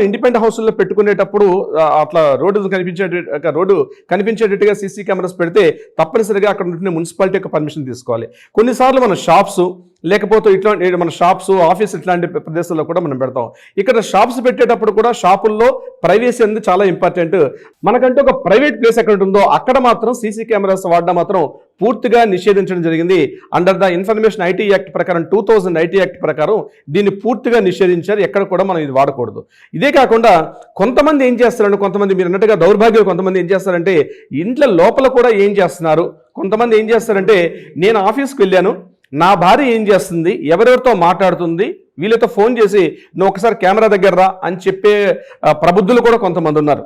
Independent హౌస్లో పెట్టుకునేటప్పుడు అట్లా రోడ్డు కనిపించేటట్టుగా సీసీ కెమెరాస్ పెడితే తప్పనిసరిగా అక్కడ ఉంటున్న మున్సిపాలిటీ యొక్క పర్మిషన్ తీసుకోవాలి. కొన్నిసార్లు మన షాప్స్ లేకపోతే ఇట్లాంటి మన షాప్స్ ఆఫీస్ ఇట్లాంటి ప్రదేశాల్లో కూడా మనం పెడతాం. ఇక్కడ షాప్స్ పెట్టేటప్పుడు కూడా షాపుల్లో ప్రైవసీ అనేది చాలా ఇంపార్టెంట్. మనకంటే ఒక ప్రైవేట్ ప్లేస్ ఎక్కడ ఉంటుందో అక్కడ మాత్రం సీసీ కెమెరాస్ వాడడం మాత్రం పూర్తిగా నిషేధించడం జరిగింది. Under the information IT act ప్రకారం 2000 ఐటీ యాక్ట్ ప్రకారం దీన్ని పూర్తిగా నిషేధించారు. ఎక్కడ కూడా మనం ఇది వాడకూడదు. ఇదే కాకుండా కొంతమంది ఏం చేస్తారంటే, కొంతమంది మీరు అన్నట్టుగా దౌర్భాగ్యం, కొంతమంది ఏం చేస్తారంటే ఇంట్లో లోపల కూడా ఏం చేస్తున్నారు. కొంతమంది ఏం చేస్తారంటే, నేను ఆఫీస్కి వెళ్ళాను, నా భార్య ఏం చేస్తుంది, ఎవరెవరితో మాట్లాడుతుంది, వీళ్ళతో ఫోన్ చేసి నువ్వు ఒకసారి కెమెరా దగ్గర రా అని చెప్పే ప్రబుద్ధులు కూడా కొంతమంది ఉన్నారు.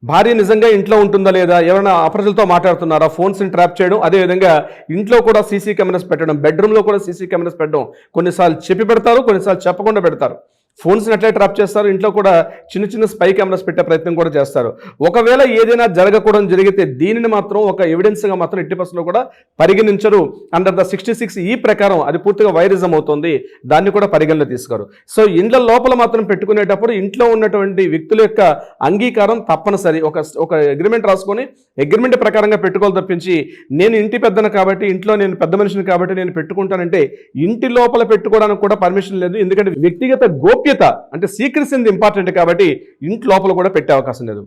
భార్య నిజంగా ఇంట్లో ఉంటుందా లేదా, ఎవరైనా అపరిచితులతో మాట్లాడుతున్నారా, ఫోన్స్ని ట్రాప్ చేయడం, అదేవిధంగా ఇంట్లో కూడా సీసీ కెమెరాస్ పెట్టడం, బెడ్రూమ్లో కూడా సీసీ కెమెరాస్ పెట్టడం. కొన్నిసార్లు చెప్పి పెడతారు, కొన్నిసార్లు చెప్పకుండా పెడతారు. ఫోన్స్ని ఎట్లా ట్రాప్ చేస్తారు, ఇంట్లో కూడా చిన్న చిన్న స్పై కెమెరాస్ పెట్టే ప్రయత్నం కూడా చేస్తారు. ఒకవేళ ఏదైనా జరగకూడదు జరిగితే దీనిని మాత్రం ఒక ఎవిడెన్స్గా మాత్రం 80% కూడా పరిగణించరు. అండర్ ద 66E ప్రకారం అది పూర్తిగా వైరిజం అవుతుంది, దాన్ని కూడా పరిగణలో తీసుకోరు. సో ఇండ్ల లోపల మాత్రం పెట్టుకునేటప్పుడు ఇంట్లో ఉన్నటువంటి వ్యక్తుల యొక్క అంగీకారం తప్పనిసరి. ఒక అగ్రిమెంట్ రాసుకొని అగ్రిమెంట్ ప్రకారంగా పెట్టుకోవాలి తప్పించి, నేను ఇంటి పెద్దను కాబట్టి, ఇంట్లో నేను పెద్ద మనిషిని కాబట్టి నేను పెట్టుకుంటానంటే ఇంటి లోపల పెట్టుకోవడానికి కూడా పర్మిషన్ లేదు. ఎందుకంటే వ్యక్తిగత గోప్యత అంటే సీక్రెసీ ఇంపార్టెంట్ కాబట్టి ఇంటి లోపల కూడా పెట్టే అవకాశం లేదు.